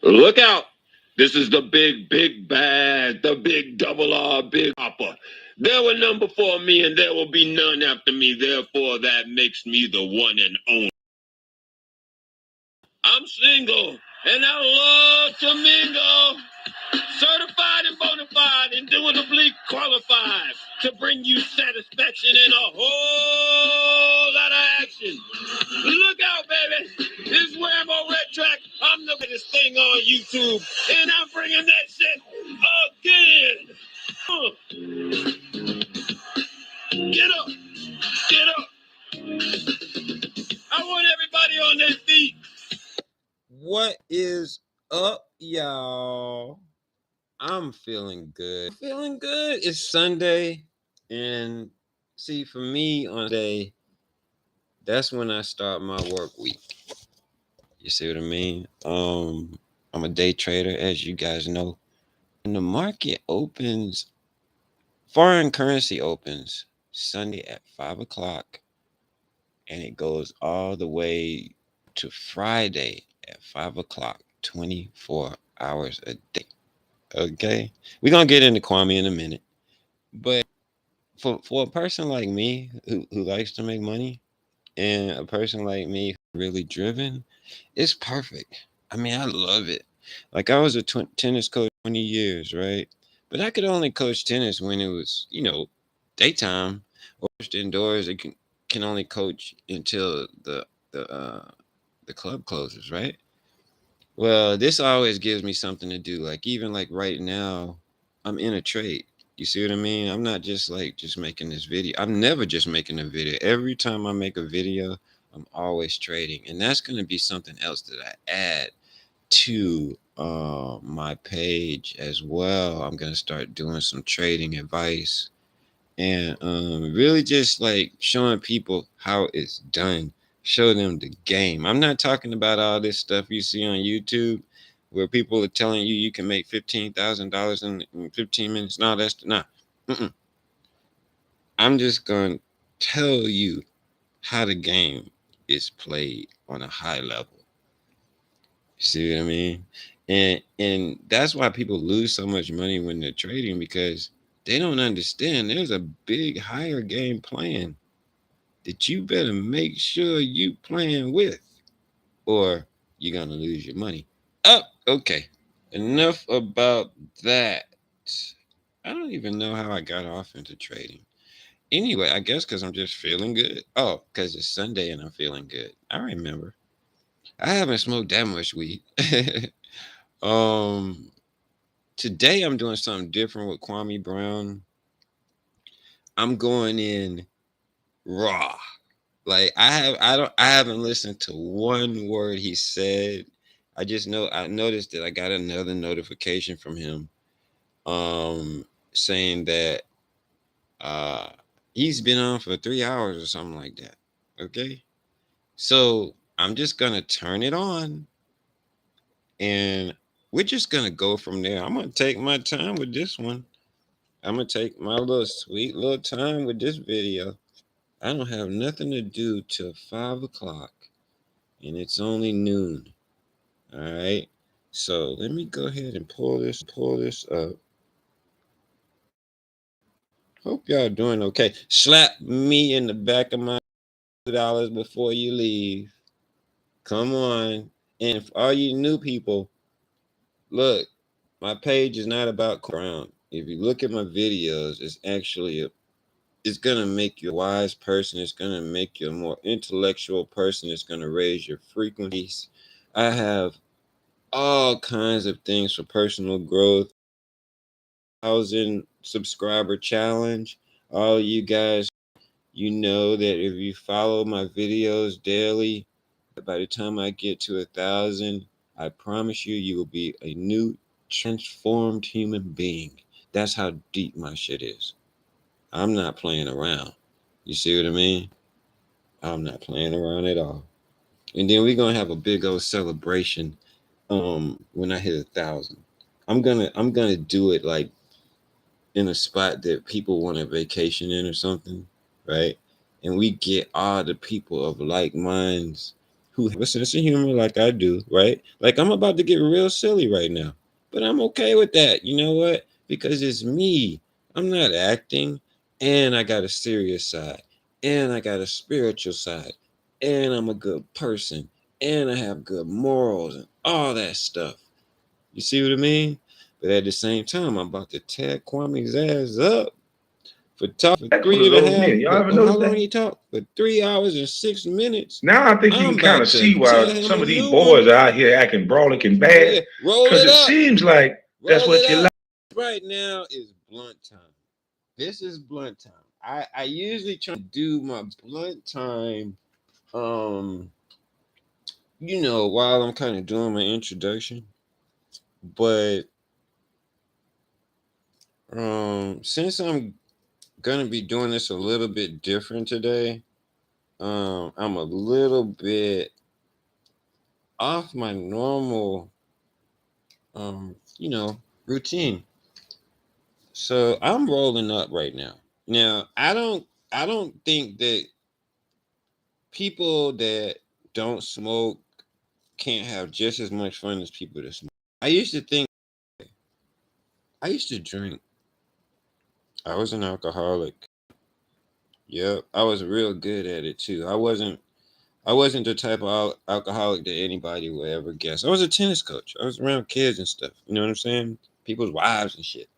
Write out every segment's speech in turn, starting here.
Look out. This is the big bad, the big double R, big hopper. There were none before me, and there will be none after me. Therefore, that makes me the one and only. I'm single, and I love to mingle. Certified and bona fide, indubitably qualified to bring you satisfaction and a whole lot of action. Look out, baby. This is Whammo Red Track. I'm the biggest thing on YouTube, and I'm bringing that shit again. Get up. Get up. I want everybody on their feet. What is up, y'all? I'm feeling good. It's Sunday, and see, for me on day, that's when I start my work week. You see what I mean? I'm a day trader, as you guys know. And the market opens, foreign currency opens Sunday at 5 o'clock, and it goes all the way to Friday at 5 o'clock, 24 hours a day. Okay, we're gonna get into Kwame in a minute, but for a person like me who likes to make money, and a person like me really driven, it's perfect. I mean, I love it. Like, I was a tennis coach 20 years, right? But I could only coach tennis when it was, daytime, or indoors. It can only coach until the club closes, right? Well, this always gives me something to do. Like, even like right now, I'm in a trade. You see what I mean? I'm not just making this video. I'm never just making a video. Every time I make a video, I'm always trading. And that's going to be something else that I add to my page as well. I'm going to start doing some trading advice and really just like showing people how it's done. Show them the game. I'm not talking about all this stuff you see on YouTube where people are telling you can make $15,000 in 15 minutes. No, that's not. Mm-mm. I'm just going to tell you how the game is played on a high level. You see what I mean? And that's why people lose so much money when they're trading, because they don't understand there's a big higher game plan that you better make sure you playing with, or you're gonna lose your money. Okay. Enough about that. I don't even know how I got off into trading. Anyway, I guess because I'm just feeling good. Oh, because it's Sunday and I'm feeling good. I remember. I haven't smoked that much weed. Today I'm doing something different with kwamebrown. I'm going in raw. Like, I haven't listened to one word he said. I just know I noticed that I got another notification from him saying that he's been on for 3 hours or something like that. Okay? So I'm just gonna turn it on, and we're just gonna go from there. I'm gonna take my time with this one. I'm gonna take my little sweet little time with this video. I don't have nothing to do till 5 o'clock, and it's only noon. All right. So let me go ahead and pull this up. Hope y'all doing okay. Slap me in the back of my $2 before you leave. Come on. And for all you new people, look, my page is not about ground. If you look at my videos, it's actually it's gonna make you a wise person. It's gonna make you a more intellectual person. It's gonna raise your frequencies. I have all kinds of things for personal growth. 1,000 subscriber challenge. All you guys, you know that if you follow my videos daily, by the time I get to 1,000, I promise you, you will be a new transformed human being. That's how deep my shit is. I'm not playing around. You see what I mean? I'm not playing around at all. And then we're gonna have a big old celebration when I hit 1,000. I'm gonna do it like in a spot that people want a vacation in or something, right? And we get all the people of like minds who have a sense of humor like I do, right? Like I'm about to get real silly right now, but I'm okay with that. You know what? Because it's me. I'm not acting, and I got a serious side, and I got a spiritual side, and I'm a good person, and I have good morals and all that stuff. You see what I mean? But at the same time, I'm about to tear Kwame's ass up for talking for That for a little minute. Y'all ever how notice long that? he talked? For 3 hours and 6 minutes. Now I think you I'm can kind about of to see why tell him some a of these new boys one. are out here acting brawling and Oh bad. yeah, roll Because it it up, seems like that's roll it what you like. up. Right now is blunt time. This is blunt time. I usually try to do my blunt time, um, while I'm kind of doing my introduction, but since I'm gonna be doing this a little bit different today, I'm a little bit off my normal routine. So I'm rolling up right now. Now, I don't think that people that don't smoke can't have just as much fun as people that smoke. I used to drink. I was an alcoholic. Yep, I was real good at it too. I wasn't the type of alcoholic that anybody would ever guess. I was a tennis coach. I was around kids and stuff. You know what I'm saying? People's wives and shit.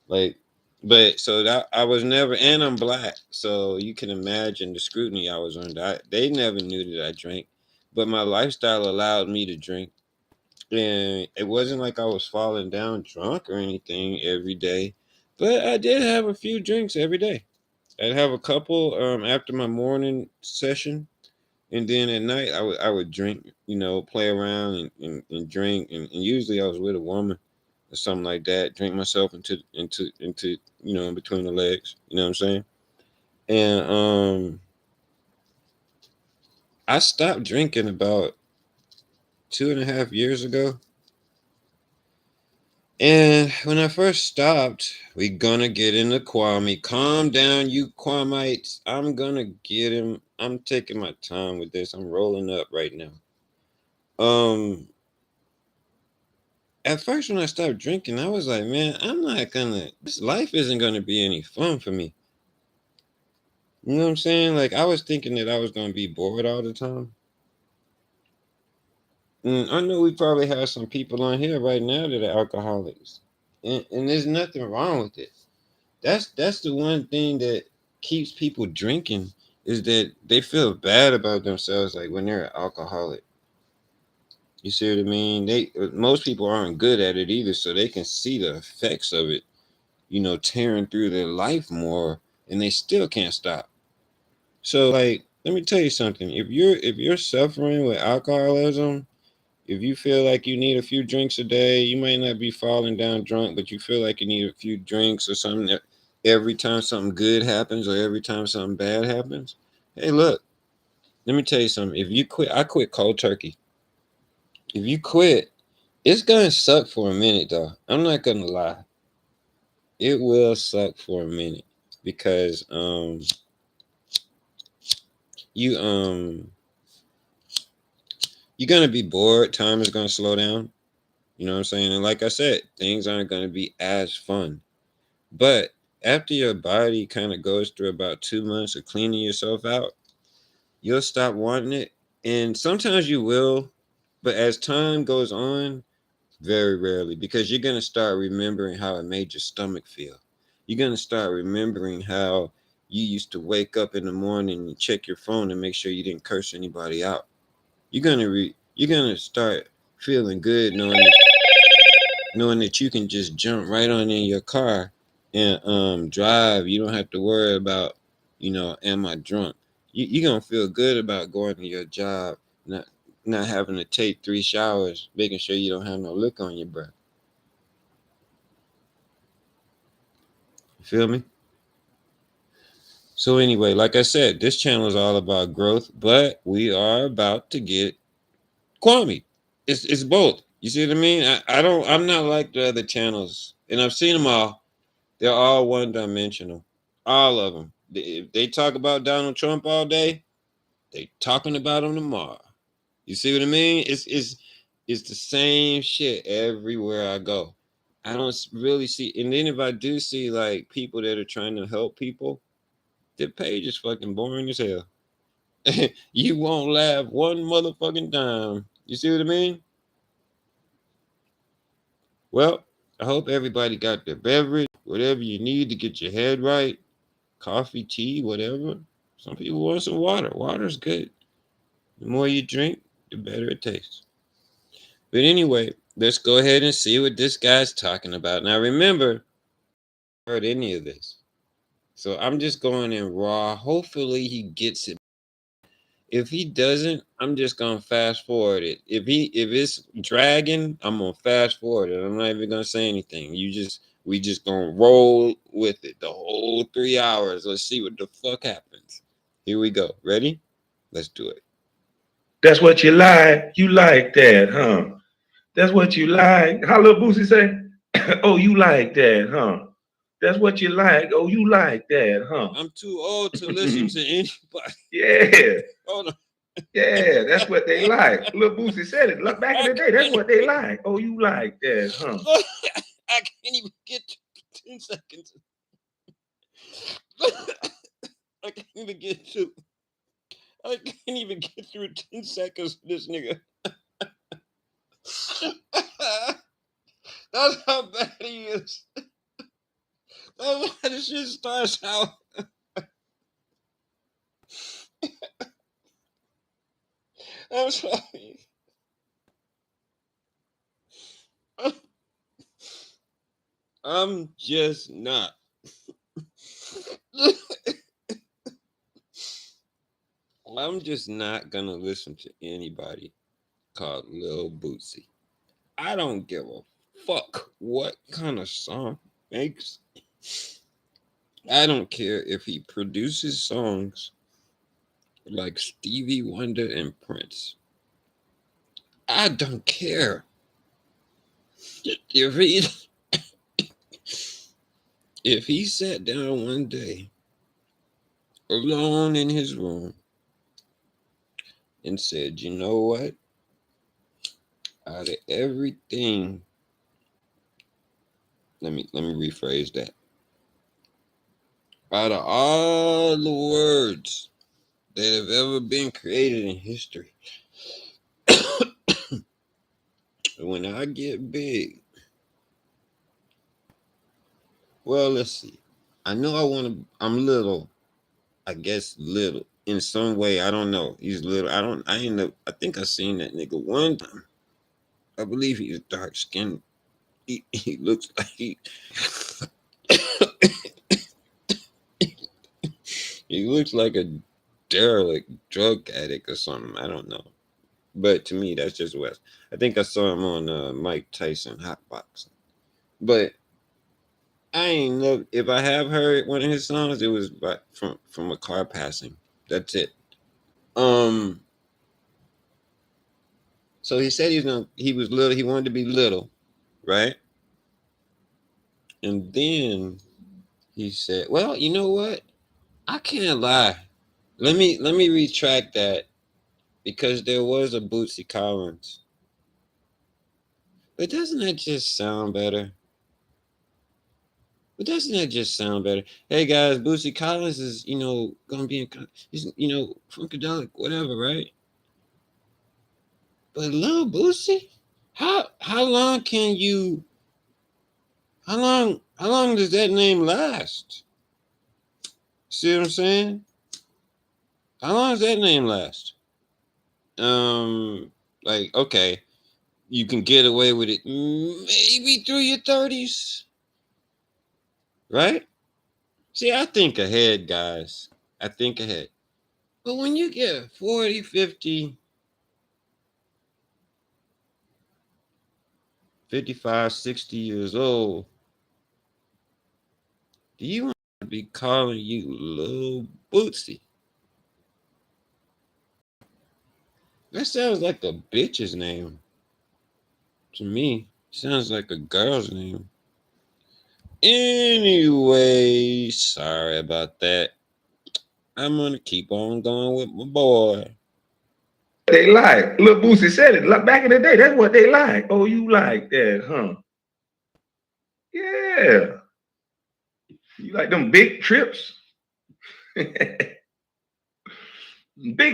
Like, but so that I was never, and I'm black, so you can imagine the scrutiny I was under. They never knew that I drank, but my lifestyle allowed me to drink, and it wasn't like I was falling down drunk or anything every day, but I did have a few drinks every day. I'd have a couple after my morning session, and then at night I would drink, play around and drink, and usually I was with a woman or something like that, drink myself into in between the legs. You know what I'm saying? And I stopped drinking about 2.5 years ago. And when I first stopped, we gonna get into Kwame. Calm down, you Kwamites. I'm gonna get him. I'm taking my time with this. I'm rolling up right now. Um, at first when I stopped drinking, I was like, man, this life isn't gonna be any fun for me. You know what I'm saying? Like I was thinking that I was gonna be bored all the time. And I know we probably have some people on here right now that are alcoholics. And there's nothing wrong with it. That's the one thing that keeps people drinking is that they feel bad about themselves like when they're an alcoholic. You see what I mean? Most people aren't good at it either, so they can see the effects of it, tearing through their life more, and they still can't stop. So like, let me tell you something. If you're suffering with alcoholism, if you feel like you need a few drinks a day, you might not be falling down drunk, but you feel like you need a few drinks or something every time something good happens or every time something bad happens. Hey, look, let me tell you something. If you quit, I quit cold turkey. If you quit, it's gonna suck for a minute though. I'm not gonna lie. It will suck for a minute because you you're gonna be bored, time is gonna slow down. You know what I'm saying? And like I said, things aren't gonna be as fun. But after your body kind of goes through about 2 months of cleaning yourself out, you'll stop wanting it. And sometimes you will, but as time goes on, very rarely, because you're going to start remembering how it made your stomach feel. You're going to start remembering how you used to wake up in the morning and check your phone and make sure you didn't curse anybody out. You're going to start feeling good knowing that you can just jump right on in your car and drive. You don't have to worry about, am I drunk? You're gonna feel good about going to your job, not having to take 3 showers, making sure you don't have no liquor on your breath. You feel me? So anyway, like I said, this channel is all about growth, but we are about to get Kwame. It's both. You see what I mean? I'm not like the other channels, and I've seen them all. They're all one dimensional. All of them. If they talk about Donald Trump all day, they talking about him tomorrow. You see what I mean? It's the same shit everywhere I go. I don't really see, and then if I do see like people that are trying to help people, their page is fucking boring as hell. You won't laugh one motherfucking time. You see what I mean? Well, I hope everybody got their beverage, whatever you need to get your head right. Coffee, tea, whatever. Some people want some water. Water's good. The more you drink, the better it tastes. But anyway, let's go ahead and see what this guy's talking about. Now remember, I heard any of this. So I'm just going in raw. Hopefully he gets it. If he doesn't, I'm just gonna fast forward it. If it's dragging, I'm gonna fast forward it. I'm not even gonna say anything. We just gonna roll with it the whole 3 hours. Let's see what the fuck happens. Here we go. Ready? Let's do it. That's what you like. You like that, huh? That's what you like. How little Boosie say? Oh, you like that, huh? That's what you like. Oh, you like that, huh? I'm too old to listen to anybody. Yeah. Hold on. Yeah, that's what they like. Little Boosie said it. Look back in the day, that's what they like. Oh, you like that, huh? I can't even get 10 seconds. I can't even get through. I can't even get through 10 seconds with this nigga. That's how bad he is. That's why this shit starts out. I'm sorry. I'm just not. I'm just not gonna listen to anybody called Lil Bootsy. I don't give a fuck what kind of song makes. I don't care if he produces songs like Stevie Wonder and Prince. I don't care. If he sat down one day alone in his room and said, you know what? Out of everything, let me rephrase that. Out of all the words that have ever been created in history, when I get big, well, let's see. I know I'm little, I guess little in some way. I don't know. He's little. I think I seen that nigga one time. I believe he's dark skinned. He looks like he looks like a derelict drug addict or something. I don't know. But to me, that's just West. I think I saw him on Mike Tyson Hot Boxing. But I ain't know if I have heard one of his songs. It was from a car passing. That's it. So he said he was little. He wanted to be little, right? And then he said, "Well, you know what? I can't lie. Let me retract that because there was a Bootsy Collins. But doesn't that just sound better? But doesn't that just sound better? Hey guys, Bootsy Collins is gonna be he's funkadelic, whatever, right? But Lil Bootsy, how long can you? How long does that name last? See what I'm saying? How long does that name last? Like, okay, you can get away with it maybe through your 30s, right? See, I think ahead, guys. I think ahead. But when you get 40, 50, 55, 60 years old, do you want to be calling you Lil Bootsy? That sounds like a bitch's name. To me, sounds like a girl's name. Anyway, sorry about that. I'm gonna keep on going with my boy. They like. Lil Boosie said it back in the day. That's what they like. Oh, you like that, huh? Yeah. You like them big trips? Big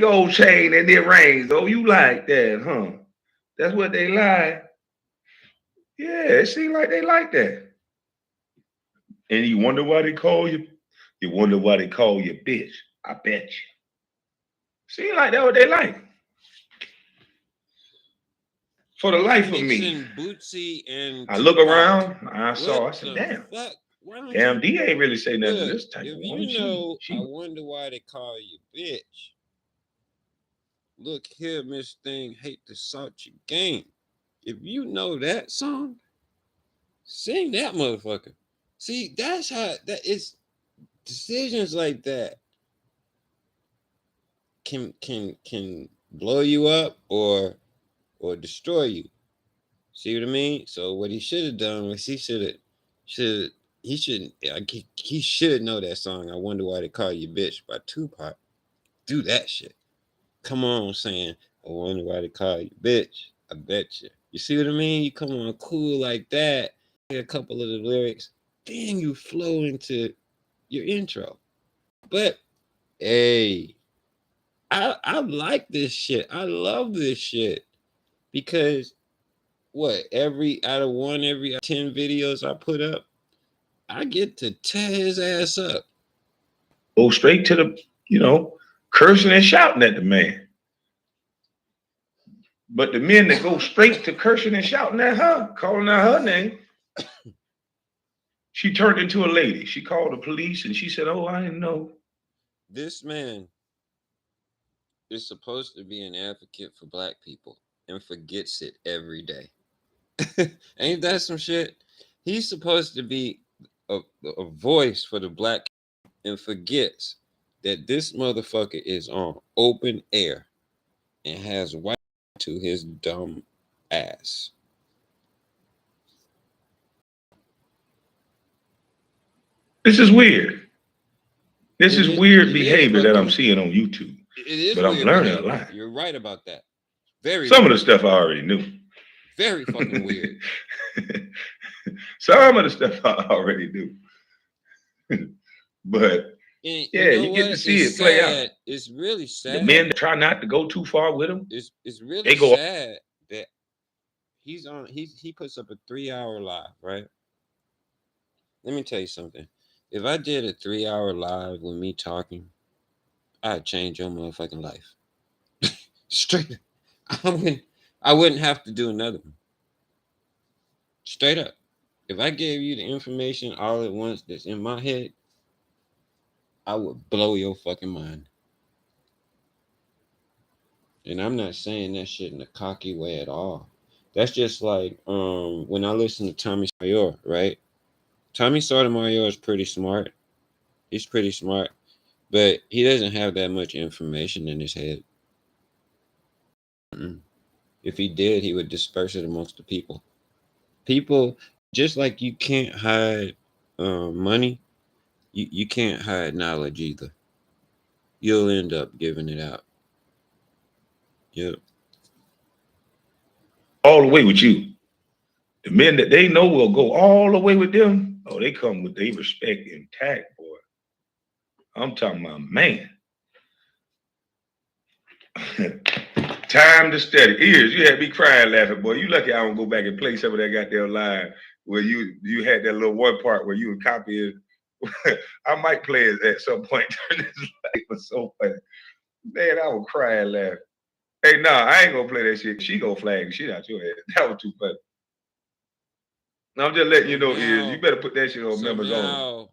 old chain and it rains. Oh, you like that, huh? That's what they like. Yeah, it seems like they like that. And you wonder why they call you? You wonder why they call you bitch. I bet you. Seems like that's what they like. For the life of me. Mixing Bootsy and I look Tupac. around, I saw, I said, the damn. fuck? Why don't Damn, you D ain't really say nothing to look, this type if of you woman. know, She I wonder why they call you bitch. Look here, Miss Thing, hate to salt your game. If you know that song, sing that motherfucker. See, that's how that is. Decisions like that can blow you up or destroy you. See what I mean? So what he should have done was he should know that song. I wonder why they call you bitch by Tupac. Do that shit. Come on, saying I wonder why they call you bitch. I bet you. You see what I mean? You come on cool like that. A couple of the lyrics, then you flow into your intro. But hey, I like this shit. I love this shit because what every 10 videos I put up, I get to tear his ass up. go straight to the, cursing and shouting at the man. But the men that go straight to cursing and shouting at her, calling out her name, she turned into a lady. She called the police and she said, "Oh, I didn't know." This man is supposed to be an advocate for black people and forgets it every day. Ain't that some shit? He's supposed to be a voice for the black and forgets that this motherfucker is on open air and has white to his dumb ass. This is weird. This is weird behavior that I'm fucking, seeing on YouTube. It is but I'm weird learning behavior. a lot. You're right about that. Very Some weird. of the stuff I already knew. Very fucking weird. Some of the stuff I already knew. But and yeah, you get to see it play out. It's really sad. The men that try not to go too far with him. It's really sad that he puts up a 3-hour live, right? Let me tell you something. If I did a 3-hour live with me talking, I'd change your motherfucking life. Straight up. I wouldn't have to do another one. Straight up. If I gave you the information all at once that's in my head, I would blow your fucking mind. And I'm not saying that shit in a cocky way at all. That's just like when I listen to Tommy Sotomayor, right? Tommy Sotomayor is pretty smart. He's pretty smart, but he doesn't have that much information in his head. If he did, he would disperse it amongst the people. People, just like you can't hide money, you can't hide knowledge either. You'll end up giving it out. Yep. All the way with you. The men that they know will go all the way with them. Oh, they come with their respect intact, boy. I'm talking about man. Time to study. Ears, you had me crying laughing, boy. You lucky I don't go back and play some of that goddamn live where you had that little one part where you would copy it. I might play it at some point during this life. It was so funny. Man, I was crying laughing. Hey, nah, I ain't gonna play that shit. She gonna flag the shit out your head. That was too funny. I'm just letting you know, Ears, you better put that shit on members only.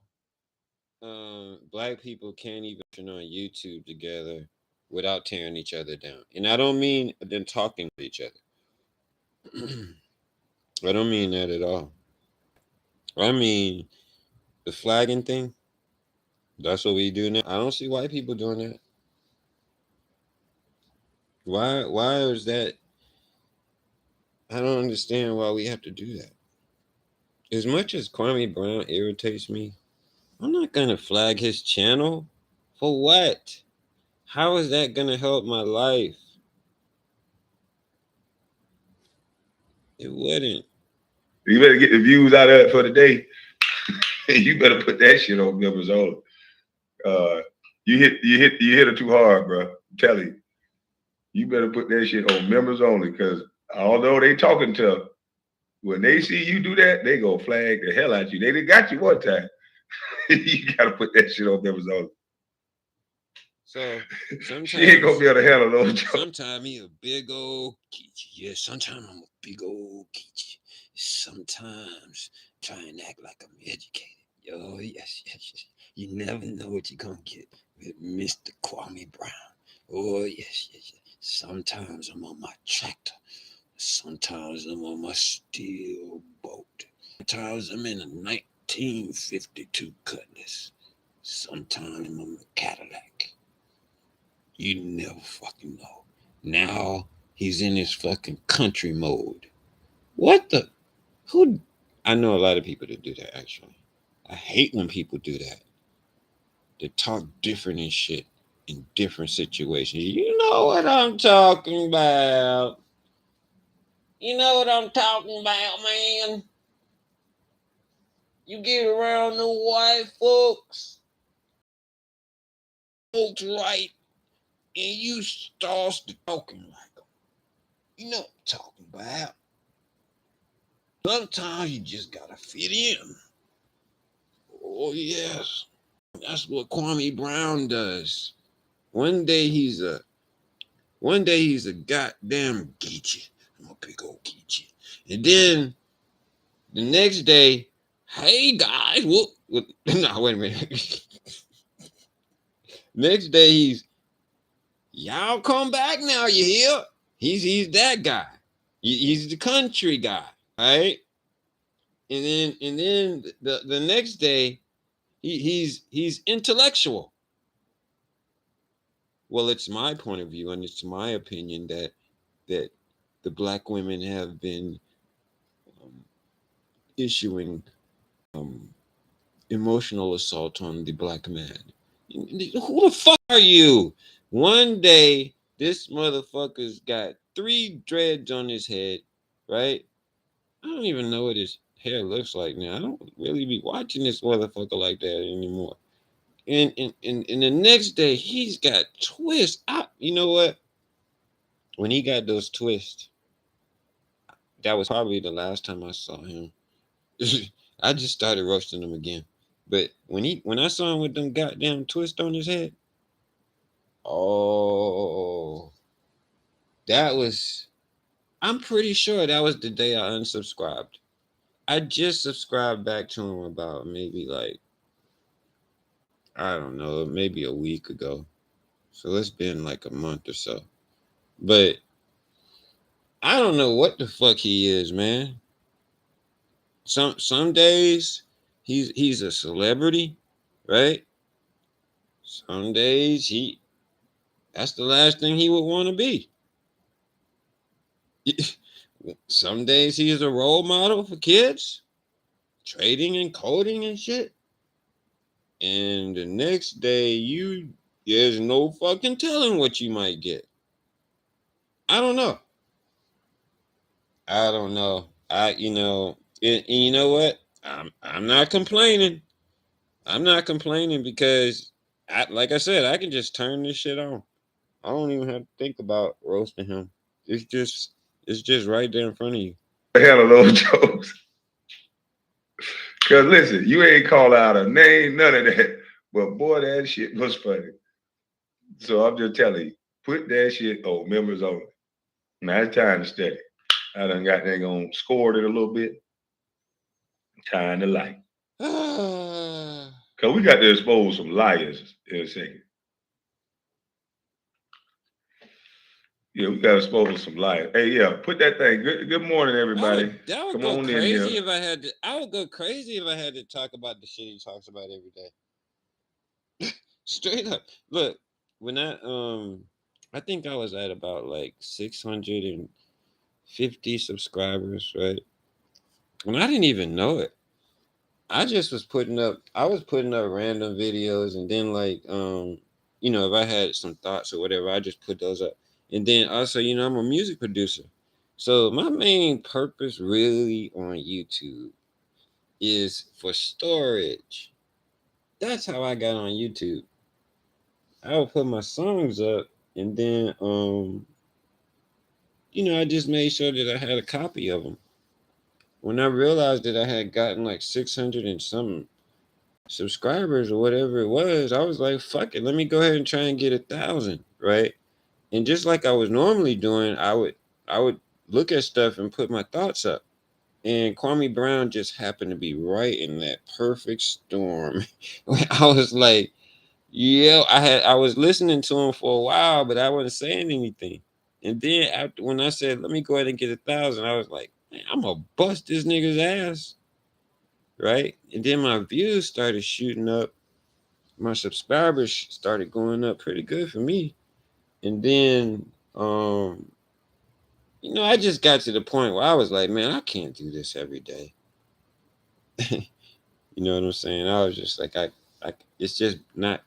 Black people can't even turn on YouTube together without tearing each other down. And I don't mean them talking to each other. I don't mean that at all. I mean the flagging thing. That's what we do now. I don't see white people doing that. Why is that? I don't understand why we have to do that. As much as kwamebrown irritates me, I'm not gonna flag his channel. For what? How is that gonna help my life? It wouldn't. You better get the views out of it for the day. You better put that shit on members only. You hit it too hard, bro. I'm telling you. You better put that shit on members only, because although they talking tough, when they see you do that, they gonna flag the hell out you. They got you one time. You gotta put that shit on members only. So sometimes she ain't gonna be able to handle those jokes. Sometimes he a big old geechee. Yeah, sometimes I'm a big old geechee. Sometimes try and act like I'm educated. Yo, yes. You never know what you're gonna get with Mr. kwamebrown. Oh, yes. Sometimes I'm on my tractor. Sometimes I'm on my steel boat. Sometimes I'm in a 1952 Cutlass. Sometimes I'm on a Cadillac. You never fucking know. Now he's in his fucking country mode. What the? Who? I know a lot of people that do that, actually. I hate when people do that. They talk different and shit in different situations. You know what I'm talking about. You know what I'm talking about, man. You get around the white folks right, and you start talking like them. You know what I'm talking about. Sometimes you just gotta fit in. Oh yes, that's what kwamebrown does. One day he's a goddamn geechee. I'm a big old geechee. And then the next day, hey guys, no, wait a minute. Next day he's, y'all come back now, you hear? He's that guy. He's the country guy, right? And then the next day he's intellectual. Well, it's my point of view and it's my opinion that the black women have been issuing emotional assault on the black man. Who the fuck are you? One day this motherfucker's got 3 dreads on his head, right? I don't even know what his hair looks like now. I don't really be watching this motherfucker like that anymore. And the next day he's got twists. You know what? When he got those twists, that was probably the last time I saw him. I just started roasting him again. But when I saw him with them goddamn twists on his head, oh, I'm pretty sure that was the day I unsubscribed. I just subscribed back to him about maybe like, I don't know, maybe a week ago. So it's been like a month or so. But I don't know what the fuck he is, man. Some days he's a celebrity, right? Some days that's the last thing he would want to be. Some days he's a role model for kids, trading and coding and shit. And the next day there's no fucking telling what you might get. I don't know. And you know what? I'm not complaining. I'm not complaining because like I said, I can just turn this shit on. I don't even have to think about roasting him. It's just right there in front of you. The hell of those jokes. Cause listen, you ain't call out a name, none of that. But boy, that shit was funny. So I'm just telling you, put that shit on members only. Now it's time to study. I done got that on scored it a little bit. Time to light. Cause we got to expose some liars in a second. Yeah, we got to expose some liars. Hey, yeah, put that thing. Good morning, everybody. That would go crazy if I had to. I would go crazy if I had to talk about the shit he talks about every day. Straight up. Look, when I think I was at about like 650 subscribers, right? And I didn't even know it. I was putting up random videos, and then like if I had some thoughts or whatever, I just put those up. And then also, I'm a music producer. So my main purpose really on YouTube is for storage. That's how I got on YouTube. I would put my songs up, and then I just made sure that I had a copy of them. When I realized that I had gotten like 600 and some subscribers or whatever it was, I was like, fuck it, let me go ahead and try and get 1,000, right? And just like I was normally doing, I would look at stuff and put my thoughts up. And Kwame Brown just happened to be right in that perfect storm. I was like, yeah, I was listening to him for a while, but I wasn't saying anything. And then after, when I said, let me go ahead and get 1,000, I was like, man, I'm gonna bust this nigga's ass. Right? And then my views started shooting up. My subscribers started going up pretty good for me. And then I just got to the point where I was like, man, I can't do this every day. You know what I'm saying? I was just like, it's just not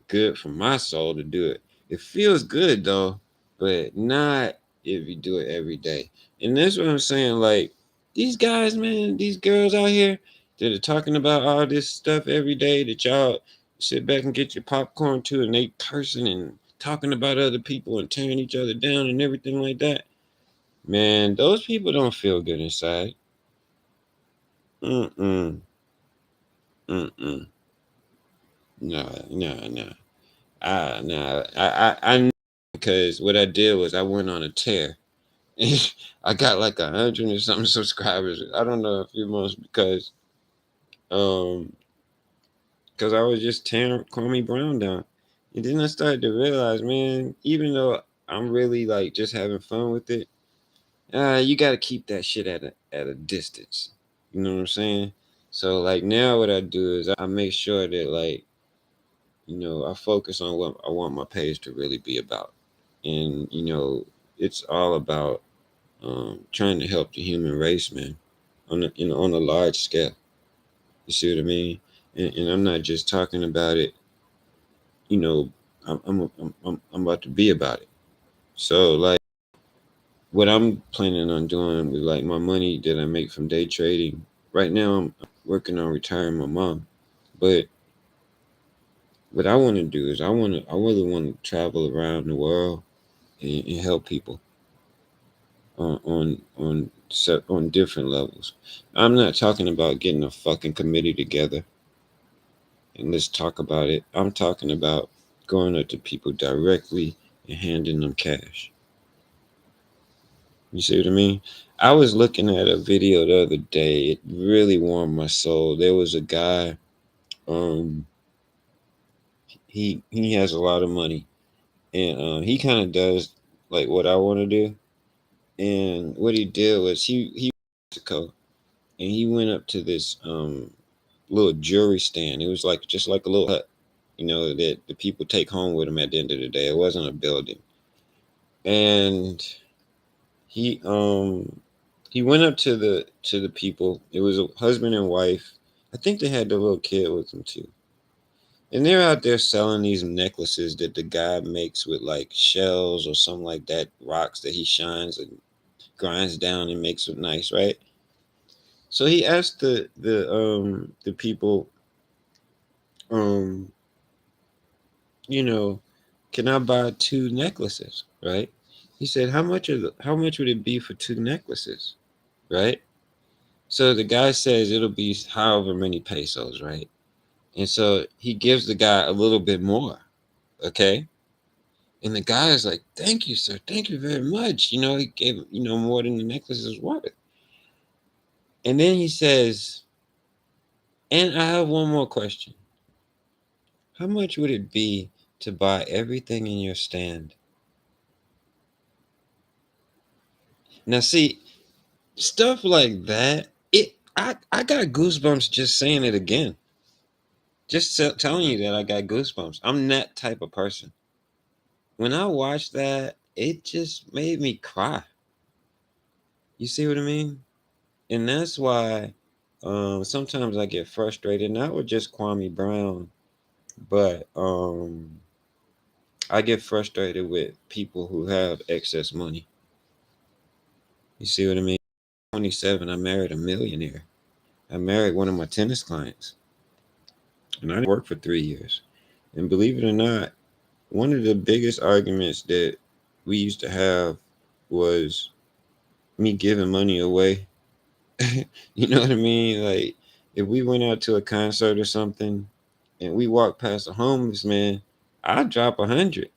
good for my soul to do it. It feels good though, but not if you do it every day. And that's what I'm saying. Like these guys, man, these girls out here that are talking about all this stuff every day that y'all sit back and get your popcorn to, and they cursing and talking about other people and tearing each other down and everything like that. Man, those people don't feel good inside. Mm-mm. Mm-mm. No, no, no. No. I knew, because what I did was I went on a tear. I got like 100 or something subscribers. I don't know, a few months, um because I was just tearing Kwame Brown down. And then I started to realize, man, even though I'm really like just having fun with it, you got to keep that shit at a distance. You know what I'm saying? So like now what I do is I make sure that like I focus on what I want my page to really be about. And it's all about trying to help the human race, man, on a large scale. You see what I mean? And I'm not just talking about it. You know, I'm about to be about it. So like, what I'm planning on doing with like my money that I make from day trading. Right now, I'm working on retiring my mom, but what I want to do is I really want to travel around the world and help people on different levels. I'm not talking about getting a fucking committee together and let's talk about it. I'm talking about going up to people directly and handing them cash. You see what I mean? I was looking at a video the other day. It really warmed my soul. There was a guy. Um, he has a lot of money, and he kind of does like what I want to do. And what he did was he Mexico, and he went up to this little jewelry stand. It was like just like a little hut, that the people take home with them at the end of the day. It wasn't a building. And he he went up to the people. It was a husband and wife. I think they had the little kid with them too. And they're out there selling these necklaces that the guy makes with like shells or something like that, rocks that he shines and grinds down and makes it nice, right? So he asked the people, um, you know, can I buy two necklaces, right? He said, how much would it be for two necklaces, right? So the guy says it'll be however many pesos, right? And so he gives the guy a little bit more, okay? And the guy is like, thank you, sir. Thank you very much. He gave, more than the necklace is worth. And then he says, and I have one more question. How much would it be to buy everything in your stand? Now, see, stuff like that, I got goosebumps just saying it again. Just telling you that I got goosebumps. I'm that type of person. When I watched that, it just made me cry. You see what I mean? And that's why sometimes I get frustrated, not with just Kwame Brown, but I get frustrated with people who have excess money. You see what I mean? 27, I married a millionaire. I married one of my tennis clients. And I didn't work for 3 years. And believe it or not, one of the biggest arguments that we used to have was me giving money away. You know what I mean? Like, if we went out to a concert or something and we walked past a homeless man, I'd drop 100.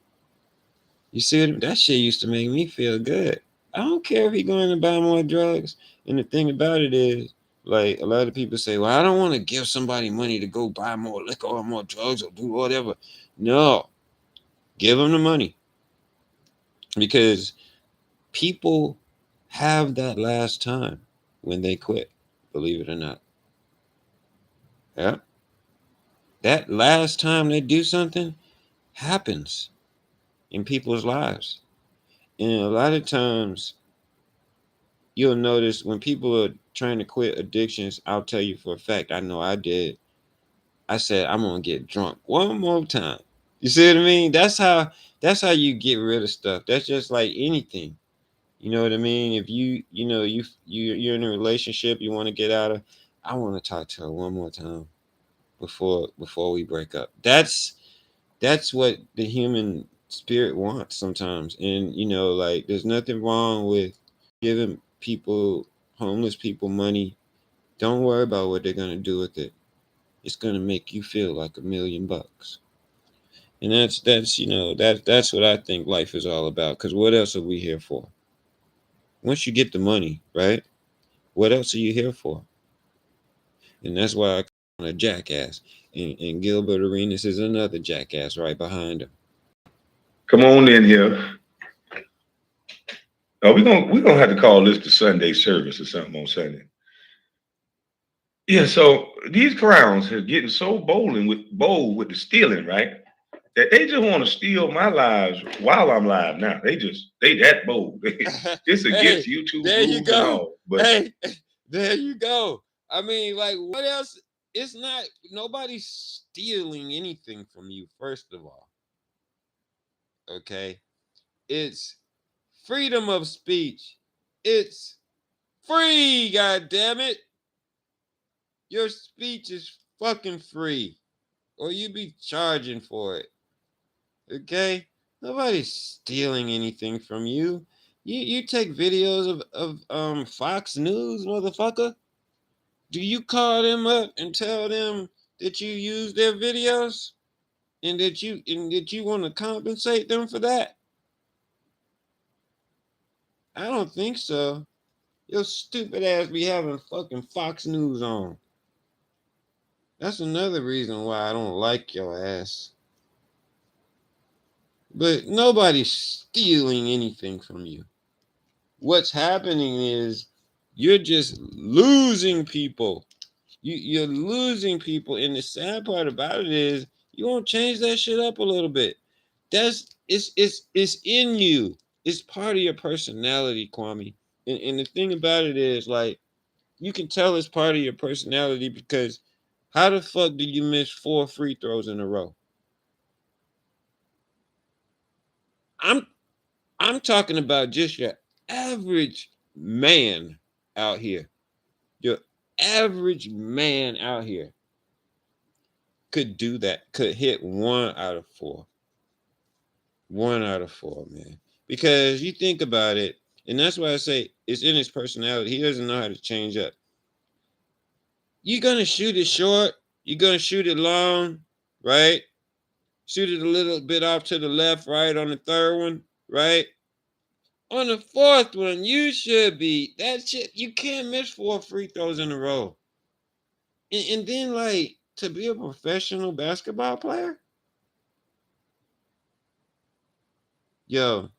You see, that shit used to make me feel good. I don't care if he going to buy more drugs. And the thing about it is, like, a lot of people say, well, I don't want to give somebody money to go buy more liquor or more drugs or do whatever. No, give them the money, because people have that last time when they quit, believe it or not. Yeah. That last time they do something happens in people's lives. And a lot of times you'll notice when people are trying to quit addictions, I'll tell you for a fact, I know I did. I said, I'm gonna get drunk one more time. You see what I mean? That's how you get rid of stuff. That's just like anything. You know what I mean? If you're in a relationship you want to get out of, I want to talk to her one more time before we break up. That's what the human spirit wants sometimes. And like, there's nothing wrong with giving people, homeless people, money. Don't worry about what they're gonna do with it. It's gonna make you feel like $1,000,000. And that's what I think life is all about. Because what else are we here for? Once you get the money, right? What else are you here for? And that's why I call him a jackass. And Gilbert Arenas is another jackass right behind him. Come on in here. Oh, we're gonna have to call this the Sunday service or something on Sunday. Yeah, so these clowns are getting so bold with the stealing, right? That they just want to steal my lives while I'm live now. They that bold. It's against YouTube there you rules and go. all. But Hey, there you go. I mean, like, what else? It's not, nobody's stealing anything from you, first of all. Okay? It's freedom of speech. It's free, god damn it. Your speech is fucking free. Or you be charging for it. Okay? Nobody's stealing anything from you. You take videos of Fox News, motherfucker. Do you call them up and tell them that you use their videos and that you want to compensate them for that? I don't think so. Your stupid ass be having fucking Fox News on. That's another reason why I don't like your ass. But nobody's stealing anything from you. What's happening is you're just losing people. You're losing people, and the sad part about it is you won't change that shit up a little bit. It's in you. It's part of your personality, Kwame. And the thing about it is, like, you can tell it's part of your personality because how the fuck did you miss 4 free throws in a row? I'm talking about just your average man out here. Your average man out here could do that, could hit 1 out of 4. 1 out of 4, man. Because you think about it, and that's why I say it's in his personality. He doesn't know how to change up. You're gonna shoot it short, you're gonna shoot it long, right? Shoot it a little bit off to the left, right on the third one, right? On the fourth one, you should be that shit. You can't miss 4 free throws in a row. And then, like, to be a professional basketball player, yo,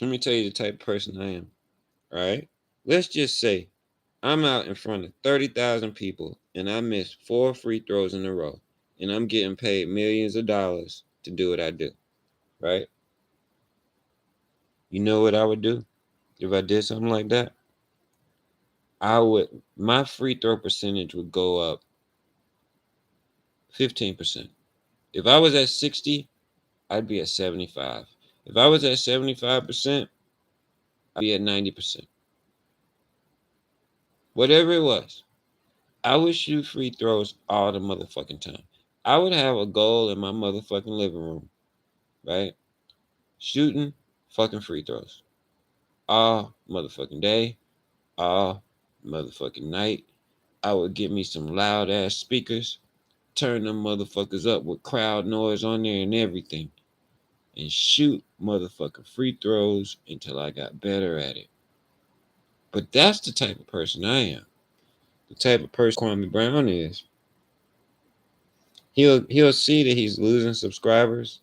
let me tell you the type of person I am. All right. Let's just say I'm out in front of 30,000 people and I miss 4 free throws in a row and I'm getting paid millions of dollars to do what I do. Right. You know what I would do if I did something like that? My free throw percentage would go up 15%. If I was at 60, I'd be at 75. If I was at 75%, I'd be at 90%. whatever it was. I would shoot free throws all the motherfucking time. I would have a goal in my motherfucking living room, right? Shooting fucking free throws all motherfucking day, all motherfucking night. I would get me some loud ass speakers, turn them motherfuckers up with crowd noise on there and everything, and shoot motherfucking free throws until I got better at it. But that's the type of person I am. The type of person kwamebrown is. He'll see that he's losing subscribers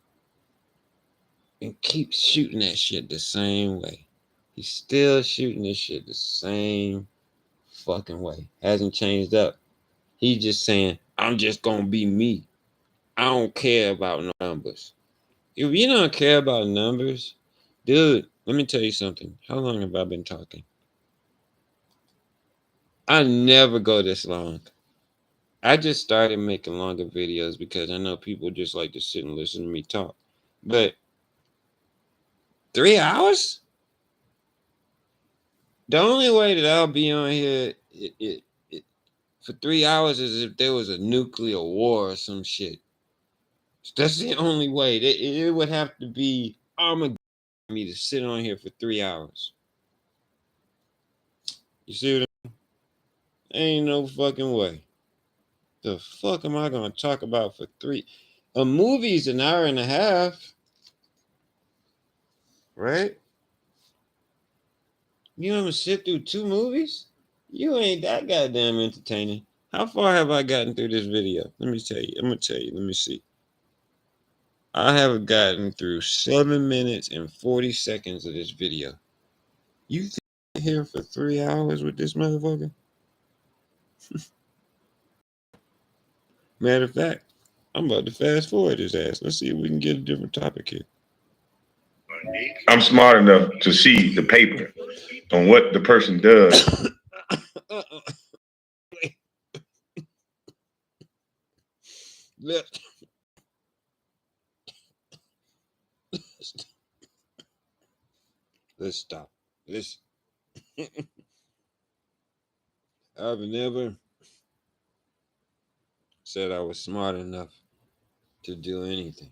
and keep shooting that shit the same way. He's still shooting this shit the same fucking way. Hasn't changed up. He's just saying, I'm just gonna be me. I don't care about numbers. If you don't care about numbers, dude, let me tell you something. How long have I been talking? I never go this long. I just started making longer videos because I know people just like to sit and listen to me talk. But 3 hours? The only way that I'll be on here for 3 hours is if there was a nuclear war or some shit. That's the only way. It would have to be Armageddon for me to sit on here for 3 hours. You see what I mean? Ain't no fucking way. The fuck am I gonna talk about for three? A movie's an hour and a half, right? You want to sit through 2 movies? You ain't that goddamn entertaining. How far have I gotten through this video? Let me tell you. I'm gonna tell you. Let me see. I have gotten through 7 minutes and 40 seconds of this video. You think I'm here for 3 hours with this motherfucker? Matter of fact, I'm about to fast forward his ass. Let's see if we can get a different topic here. I'm smart enough to see the paper on what the person does. Let's stop. I've never said I was smart enough to do anything.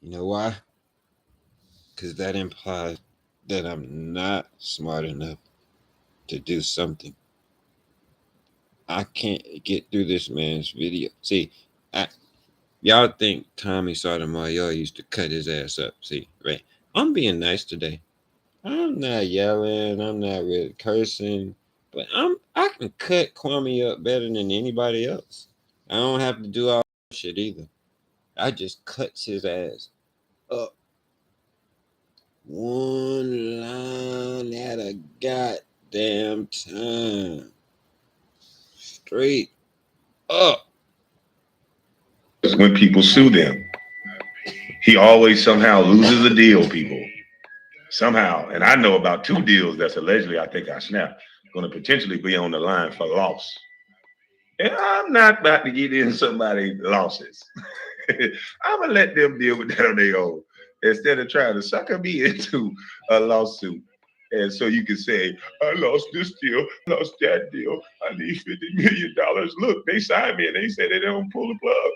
You know why? Because that implies that I'm not smart enough to do something. I can't get through this man's video. See, y'all think Tommy Sotomayor used to cut his ass up. See, right? I'm being nice today. I'm not yelling. I'm not really cursing. But I can cut Kwame up better than anybody else. I don't have to do all that shit either. I just cuts his ass up one line at a goddamn time. Straight up. When people sue them, he always somehow loses a deal, people. Somehow. And I know about 2 deals that's allegedly, I think I snapped, going to potentially be on the line for loss. And I'm not about to get in somebody's losses. I'm going to let them deal with that on their own instead of trying to sucker me into a lawsuit. And so you can say, I lost this deal, lost that deal. I need $50 million. Look, they signed me and they said they don't pull the plug.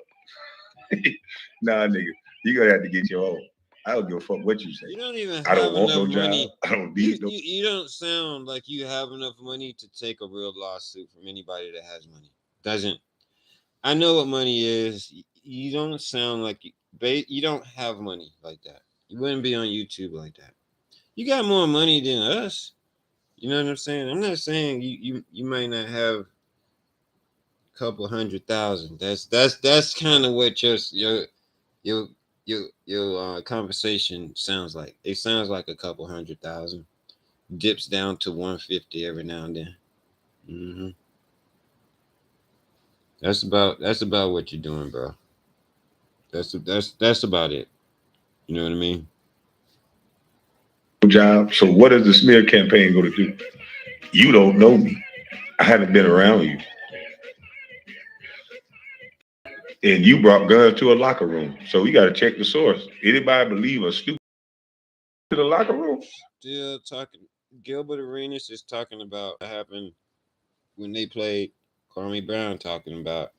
Nah, nigga, you're going to have to get your own. I don't give a fuck what you say. You don't even have I don't want enough no money. job. I don't need no. You don't sound like you have enough money to take a real lawsuit from anybody that has money. Doesn't. I know what money is. You don't sound like you don't have money like that. You wouldn't be on YouTube like that. You got more money than us. You know what I'm saying? I'm not saying you might not have a couple 100,000. That's kind of what your conversation sounds like. It sounds like a couple 100,000. Dips down to 150 every now and then. Mm-hmm. That's about what you're doing, bro. That's about it. You know what I mean? Job. So what is the smear campaign going to do? You don't know me. I haven't been around you. And you brought guns to a locker room. So we got to check the source. Anybody believe a stupid To the locker room. Still talking. Gilbert Arenas is talking about what happened when they played kwamebrown, talking about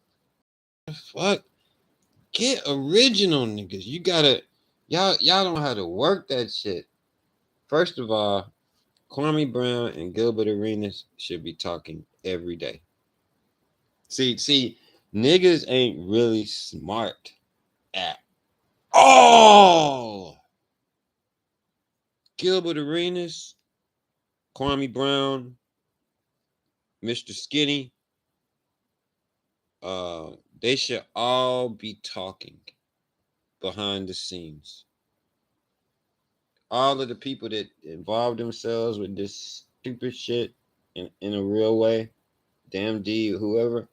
fuck. Get original, niggas. You gotta y'all don't know how to work that shit. First of all, kwamebrown and Gilbert Arenas should be talking every day. See, niggas ain't really smart at all. Gilbert Arenas, kwamebrown, Mr. Skinny, they should all be talking behind the scenes. All of the people that involve themselves with this stupid shit in a real way, Damn D, whoever,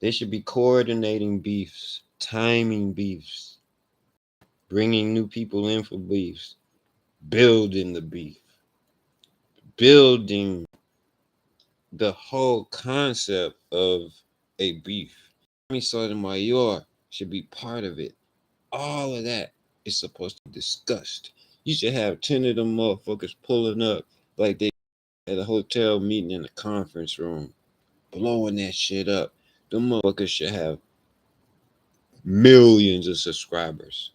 they should be coordinating beefs, timing beefs, bringing new people in for beefs, building the beef, building the whole concept of a beef. Sotomayor should be part of it. All of that is supposed to be discussed. You should have 10 of them motherfuckers pulling up like they at a hotel meeting in a conference room, blowing that shit up. Them motherfuckers should have millions of subscribers.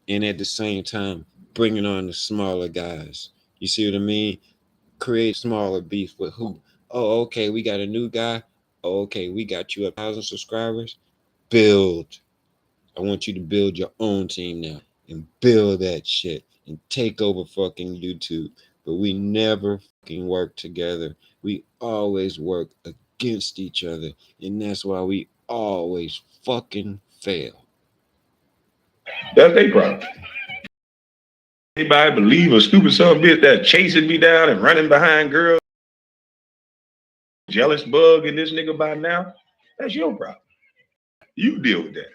And at the same time, bringing on the smaller guys. You see what I mean? Create smaller beef with who? Oh, okay, we got a new guy. Oh, okay, we got you 1,000 subscribers. Build. I want you to build your own team now and build that shit and take over fucking YouTube. But we never fucking work together. We always work against each other. And that's why we always fucking fail. That's their problem. Anybody believe a stupid son of a bitch that's chasing me down and running behind girls? Jealous bug in this nigga by now? That's your problem. You deal with that.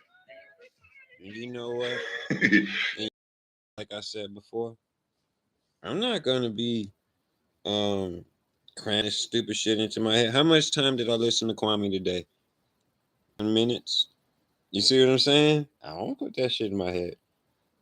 You know what? Like I said before, I'm not gonna be cramming stupid shit into my head. How much time did I listen to Kwame today? 10 minutes. You see what I'm saying? I don't put that shit in my head.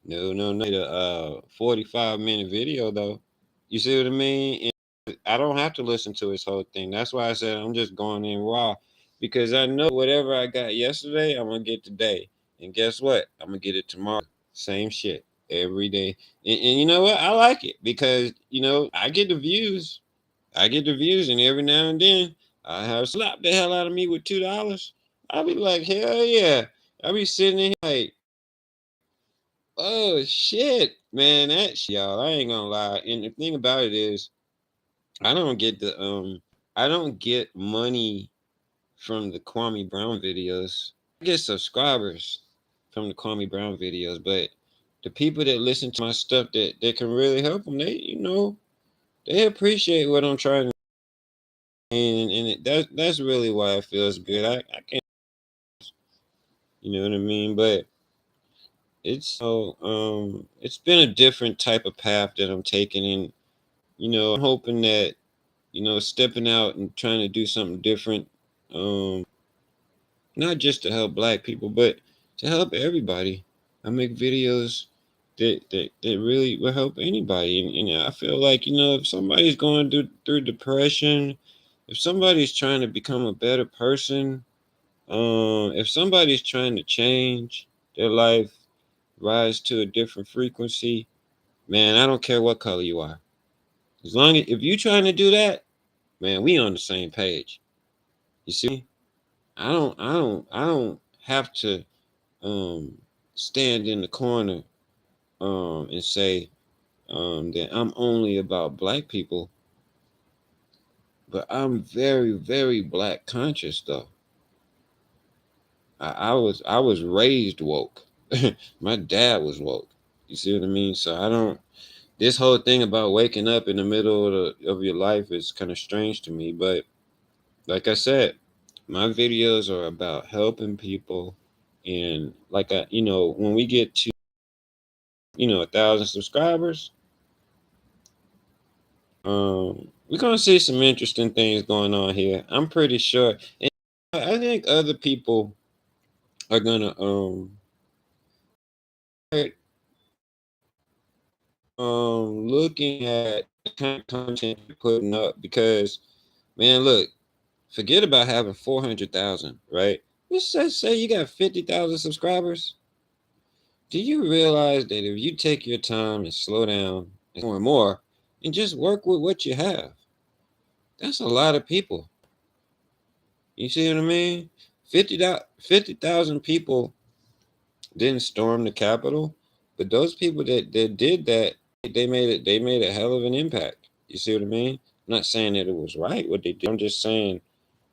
No. The 45-minute video though. You see what I mean? And I don't have to listen to his whole thing. That's why I said I'm just going in raw. Because I know whatever I got yesterday, I'm gonna get today. And guess what? I'm gonna get it tomorrow. Same shit every day. And you know what? I like it because I get the views. And every now and then I have slapped the hell out of me with $2. I'll be like, hell yeah. I'll be sitting in here like, oh shit, man, that shit, y'all. I ain't gonna lie. And the thing about it is, I don't get money from the kwamebrown videos. I get subscribers from the kwamebrown videos, but the people that listen to my stuff that can really help them, they appreciate what I'm trying to do. And that's really why it feels good. I can't, you know what I mean? But it's been a different type of path that I'm taking, and I'm hoping that stepping out and trying to do something different, not just to help Black people, but to help everybody. I make videos that really will help anybody, and I feel like if somebody's going through depression, if somebody's trying to become a better person, if somebody's trying to change their life, rise to a different frequency, man, I don't care what color you are. As long as if you're trying to do that, man, we on the same page. You see, I don't have to stand in the corner and say that I'm only about Black people, but I'm very, very Black conscious though. I was raised woke. My dad was woke. You see what I mean? So I don't. This whole thing about waking up in the middle of your life is kind of strange to me, but like I said, my videos are about helping people, and when we get to 1,000 subscribers, we're gonna see some interesting things going on here. I'm pretty sure, and I think other people are gonna looking at the kind of content you're putting up, because, man, look, forget about having 400,000, right? Let's just say you got 50,000 subscribers. Do you realize that if you take your time and slow down more and more and just work with what you have, that's a lot of people. You see what I mean? 50,000 people didn't storm the Capitol, but those people that did that, they made a hell of an impact. You see what I mean? I'm not saying that it was right what they did. I'm just saying,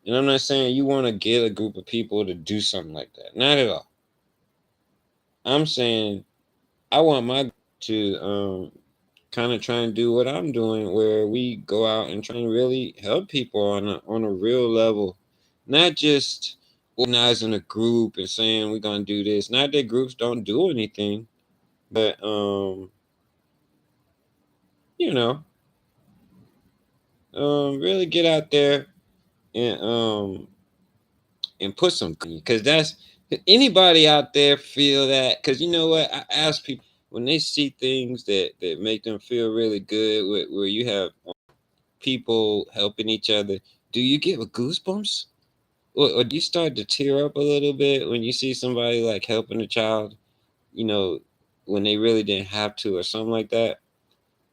and I'm not saying you want to get a group of people to do something like that. Not at all. I'm saying I want my to kind of try and do what I'm doing, where we go out and try and really help people on a real level, not just organizing a group and saying we're gonna do this. Not that groups don't do anything, but you know, really get out there and put some, because that's anybody out there feel that, because you know what, I ask people when they see things that make them feel really good, where you have people helping each other, do you get goosebumps, or do you start to tear up a little bit when you see somebody like helping a child, you know, when they really didn't have to, or something like that?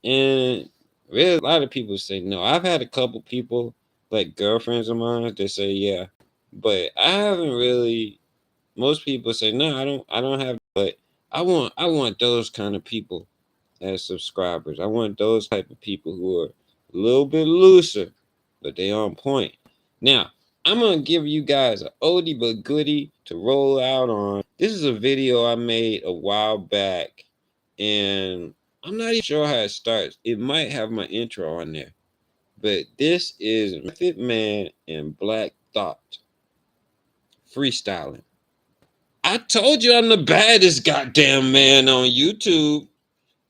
And really, a lot of people say no. I've had a couple people, like girlfriends of mine, that say yeah, but I haven't really. Most people say no, I don't have, but I want those kind of people as subscribers. I want those type of people who are a little bit looser, but they on point. Now, I'm gonna give you guys an oldie but goodie to roll out on. This is a video I made a while back, and I'm not even sure how it starts. It might have my intro on there, but this is Method Man and Black Thought freestyling. I told you I'm the baddest goddamn man on YouTube.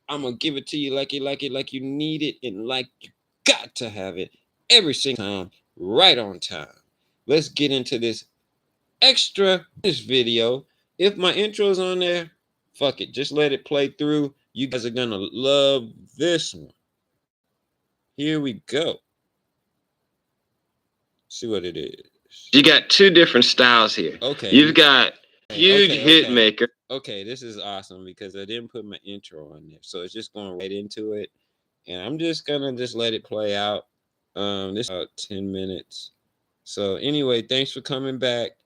I'm gonna give it to you like you need it, and like you got to have it every single time, right on time. Let's get into this this video. If my intro's on there, fuck it, just let it play through. You guys are gonna love this one. Here we go. See what it is. You got two different styles here. Okay. You've got huge hit maker. Okay, this is awesome because I didn't put my intro on there, so it's just going right into it, and I'm just gonna let it play out. This is about 10 minutes. So anyway, thanks for coming back.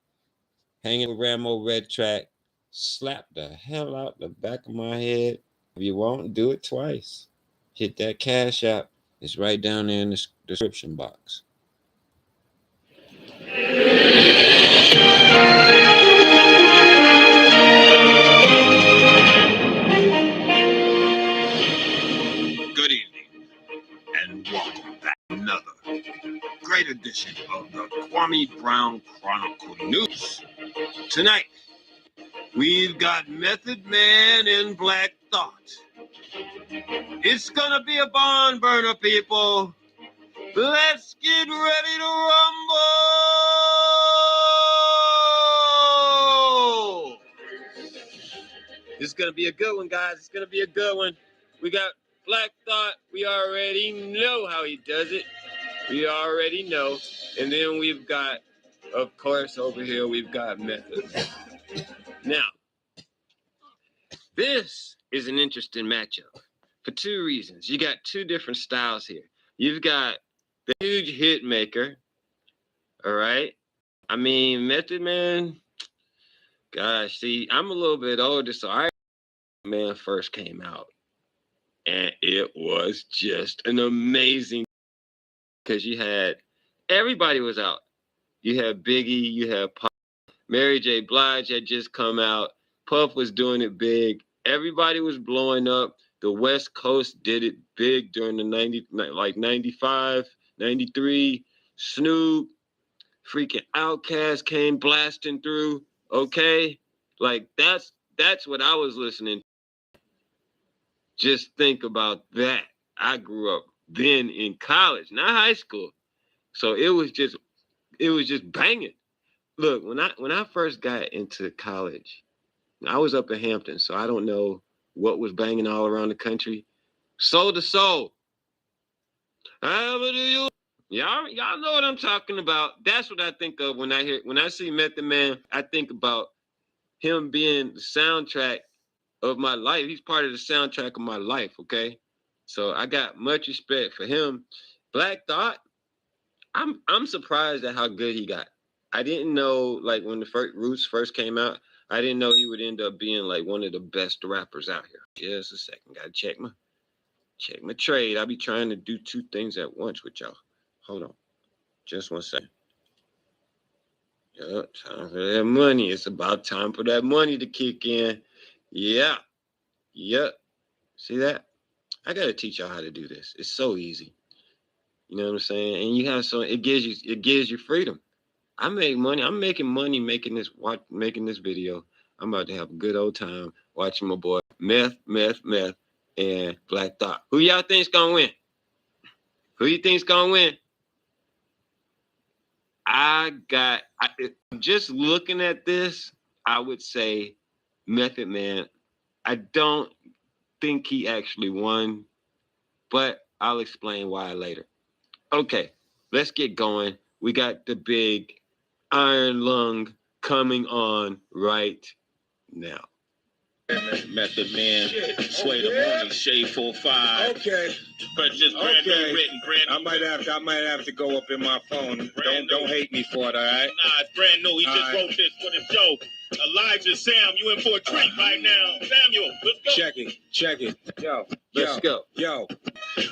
Hanging with Ramo Red Track. Slap the hell out the back of my head. If you won't, do it twice. Hit that Cash App. It's right down there in the description box. Good evening, and welcome back to another great edition of the kwamebrown Chronicle News. Tonight, we've got Method Man and Black Thought. It's gonna be a barn burner, people. Let's get ready to rumble! It's gonna be a good one, guys. It's gonna be a good one. We got Black Thought. We already know how he does it. We already know. And then we've got, of course, over here, we've got Method. Now, this is an interesting matchup for two reasons. You got two different styles here. You've got the huge hit maker, all right? I mean, Method Man, gosh, see, I'm a little bit older, so I man first came out, and it was just an amazing, because you had, everybody was out. You had Biggie, you had Pop, Mary J. Blige had just come out, Puff was doing it big, everybody was blowing up. The West Coast did it big during the 95, 93. Snoop, freaking Outkast came blasting through, okay? Like, that's what I was listening to. Just think about that. I grew up then in college, not high school. So it was just banging. Look, when I first got into college, I was up in Hampton, so I don't know what was banging all around the country. Soul to soul. However do you? Y'all know what I'm talking about. That's what I think of when I see Method Man. I think about him being the soundtrack of my life. He's part of the soundtrack of my life, okay? So I got much respect for him. Black Thought, I'm surprised at how good he got. I didn't know, like, when the first Roots first came out, I didn't know he would end up being like one of the best rappers out here. Just a second, gotta check my trade. I be trying to do two things at once with y'all. Hold on, just 1 second. Yep, time for that money. It's about time for that money to kick in. Yeah, yep. See that? I gotta teach y'all how to do this. It's so easy. You know what I'm saying? And you have it gives you freedom. I make money. I'm making money making this video. I'm about to have a good old time watching my boy Meth, and Black Thought. Who y'all think's gonna win? Who you think's gonna win? Just looking at this, I would say Method Man. I don't think he actually won, but I'll explain why later. Okay, let's get going. We got the big Iron Lung coming on right now. Method Man, Sway the Money, Shade 45. Okay. But just brand new written, brand new. I might have to go up in my phone. Don't hate me for it, all right? Nah, it's brand new. He just wrote this for the show. Elijah, Sam, you in for a treat right now. Samuel, let's go. Check it. Let's go. Yo,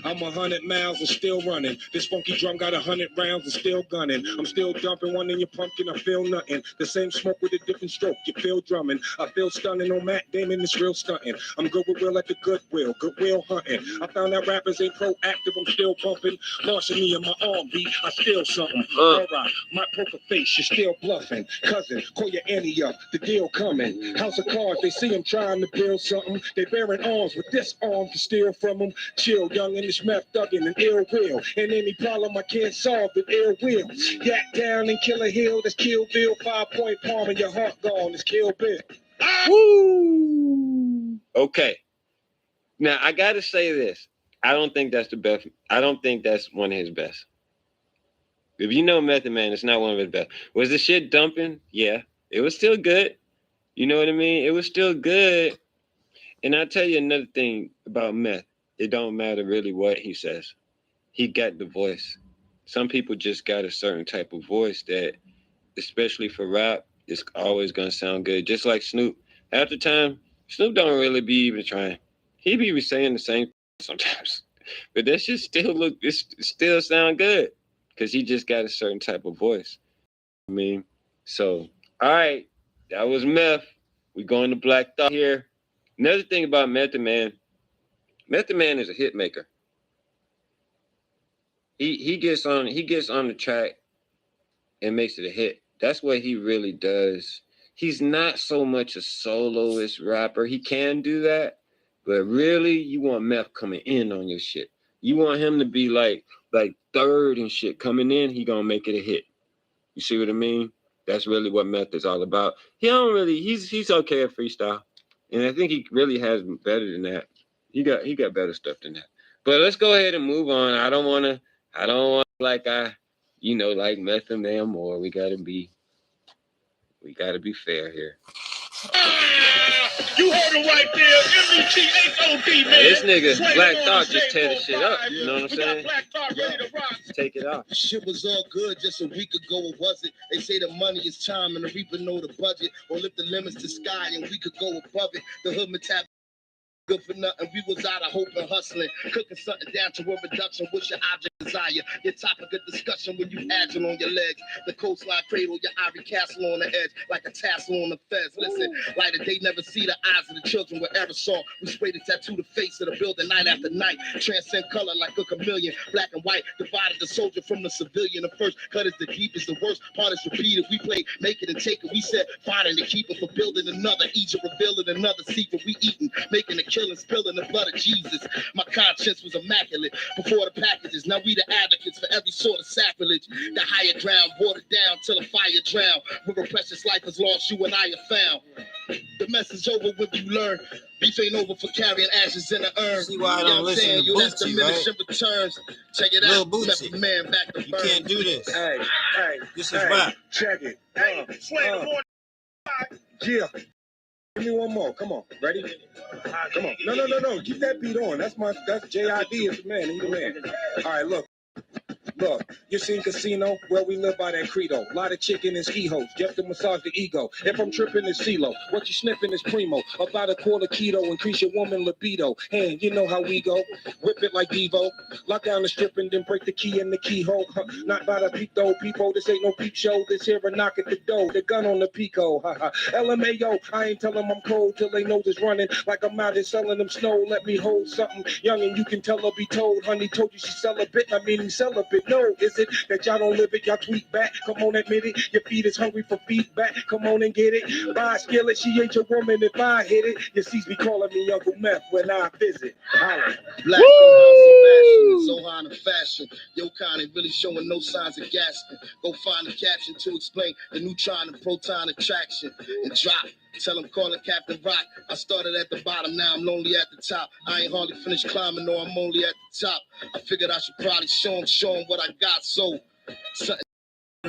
I'm 100 miles and still running. This funky drum got 100 rounds and still gunning. I'm still dumping one in your pumpkin, I feel nothing. The same smoke with a different stroke, you feel drumming. I feel stunning on Matt Damon, it's real stunting. I'm good with real at the Goodwill hunting. I found that rappers ain't proactive, I'm still pumping. Larceny in my arm beat, I steal something. All right, my poker face, you're still bluffing. Cousin, call your Annie up, the deal coming. House of cards, they see him trying to build something. They bearing arms with this arm to steal from them. Chill, young and this meth thuggin' and ill will. And any problem I can't solve with ill will. Yak down and Kill a Hill, that's Kill Bill. 5-point palm and your heart gone, it's Kill Bill. Woo! Okay. Now I gotta say this. I don't think that's the best. I don't think that's one of his best. If you know Method Man, it's not one of his best. Was the shit dumping? Yeah. It was still good. You know what I mean? It was still good. And I'll tell you another thing about Meth. It don't matter really what he says. He got the voice. Some people just got a certain type of voice that, especially for rap, it's always going to sound good. Just like Snoop. Half the time, Snoop don't really be even trying. He be saying the same sometimes. But that shit still sound good. Because he just got a certain type of voice. I mean, so, all right. That was Meth. We going to Black Thought here. Another thing about Method Man is a hit maker. He gets on the track and makes it a hit. That's what he really does. He's not so much a soloist rapper. He can do that, but really you want Meth coming in on your shit. You want him to be like third and shit coming in, he gonna make it a hit. You see what I mean? That's really what Meth is all about. He's okay at freestyle. And I think he really has better than that. He got better stuff than that. But let's go ahead and move on. I don't want like Method Man more. We gotta be fair here. You heard him right there. M-E-T-H-O-D, man. This nigga Black Thought just tear the shit up. You know what I'm saying? Black Thought ready to rock. Take it off. Shit was all good just a week ago, it wasn't. They say the money is time and the reaper know the budget. Or lift the limits to sky and we could go above it. The hood metab good for nothing. We was out of hope and hustling. Cooking something down to a reduction. What's your object desire? Your topic of discussion when you agile on your legs. The coastline cradle, your ivory castle on the edge. Like a tassel on the fez. Listen, like they never see the eyes of the children with ever saw. We spray to tattoo the face of the building night after night. Transcend color like a chameleon. Black and white divided the soldier from the civilian. The first cut is the deepest. The worst part is repeated. We played make it and take it. We said finding the keeper for building another. Egypt revealing another secret. We eating, making the killing, spilling the blood of Jesus. My conscience was immaculate before the packages. Now we we the advocates for every sort of sacrilege. The higher ground, watered down till the fire drown. Where a precious life is lost, you and I are found. The message over when you learn. Beef ain't over for carrying ashes in the urn. See why I don't listen to Yo, that's Bootsy, diminishing right? returns. Check it Lil out. Bootsy. Method man back to You burn. can't do this. Hey, This is rap. check it. Yeah. Give me one more. Come on. Ready? Come on. No. Keep that beat on. That's JID is the man. He's the man. All right, look. Look, you seen Casino, where we live by that credo. Lot of chicken and ski hoes, just to massage the ego. If I'm tripping, it's CeeLo. What you sniffing is Primo. About a quarter keto, increase your woman libido. And you know how we go. Whip it like Devo. Lock down the strip and then break the key in the keyhole. Not by the peep though, peepo. This ain't no peep show. This here a knock at the door. The gun on the Pico. LMAO, I ain't tell them I'm cold till they know it's running. Like I'm out here selling them snow. Let me hold something young and you can tell her be told. Honey told you she celibate. I mean celibate. No, is it that y'all don't live it? Y'all tweet back. Come on, admit it. Your feet is hungry for feedback. Come on and get it. Buy a skillet. She ain't your woman if I hit it. You see me calling me Uncle Meth when I visit. Holla. Black Sebastian, so high in fashion. Yo, kind ain't really showing no signs of gasping. Go find a caption to explain the neutron and proton attraction and drop. Tell him call it Captain Rock. I started at the bottom, now I'm lonely at the top. I ain't hardly finished climbing, no, I'm only at the top. I figured I should probably show him what I got, so something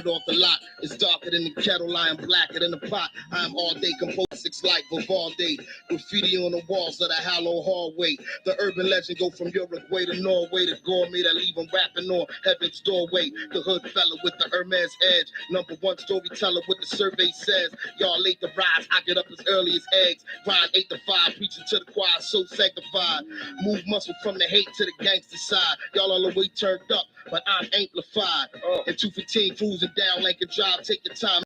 off the lot. It's darker than the kettle, I am blacker than the pot. I am all day composed, 6 light Vivaldi. Graffiti on the walls of the hollow hallway. The urban legend go from Uruguay to Norway. The gourmet that leave them rapping on heaven's doorway. The hood fella with the Hermes edge. Number 1 storyteller with the survey says. Y'all late to rise, I get up as early as eggs. Grind 8 to 5, preaching to the choir, so sanctified. Move muscle from the hate to the gangster side. Y'all all the way turned up, but I'm amplified. And 215 cruising down Lincoln Drive, take your time.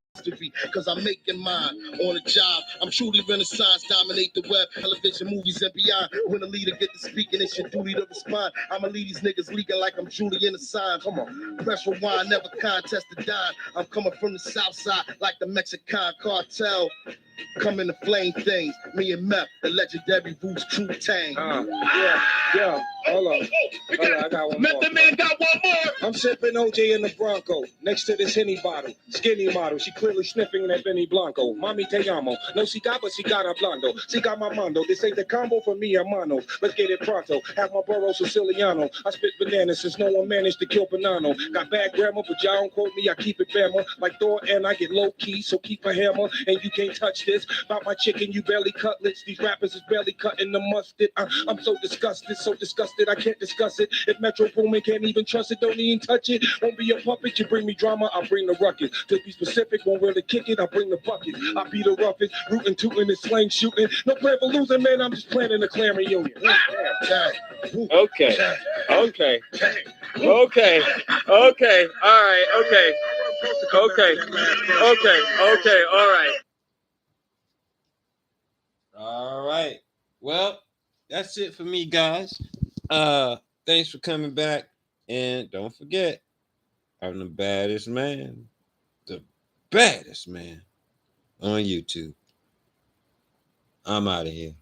Cause I'm making mine on the job. I'm truly Renaissance, dominate the web, television, movies, and beyond. When a leader get to speaking, it's your duty to respond. I'ma leave these niggas leaking like I'm Julian Assange. Come on, press rewind, never contest the dime. I'm coming from the south side like the Mexican cartel. Coming to flame things, me and Meth, the legendary Roots Crew Tang. Yeah. Hold on, I got one more. Method Man got one more. I'm sipping OJ in the Bronco, next to this Henny bottle. Skinny model, she clearly sniffing that Benny Blanco. Mami te llamo, no cigar, but cigar hablando. Cigar mamando, this ain't the combo for me, hermano. Let's get it pronto, have my burro Siciliano. I spit bananas since no one managed to kill Bonanno. Got bad grammar, but y'all don't quote me, I keep it bama. Like Thor and I get low key, so keep a hammer. And you can't touch this. About my chicken, you barely cutlets. These rappers is barely cutting the mustard. I'm so disgusted, I can't discuss it. If Metro Boomin can't even trust it, don't even touch it. Won't be a puppet, you bring me drama, I'll bring the ruckus. To be specific, won't really kick it, I'll bring the bucket. I'll be the roughest, rootin', tootin', and slang shooting. No plan for losing, man, I'm just planning a clan reunion. Okay. All right. All right. Well, that's it for me, guys. Thanks for coming back. And don't forget, I'm the baddest man on YouTube. I'm out of here.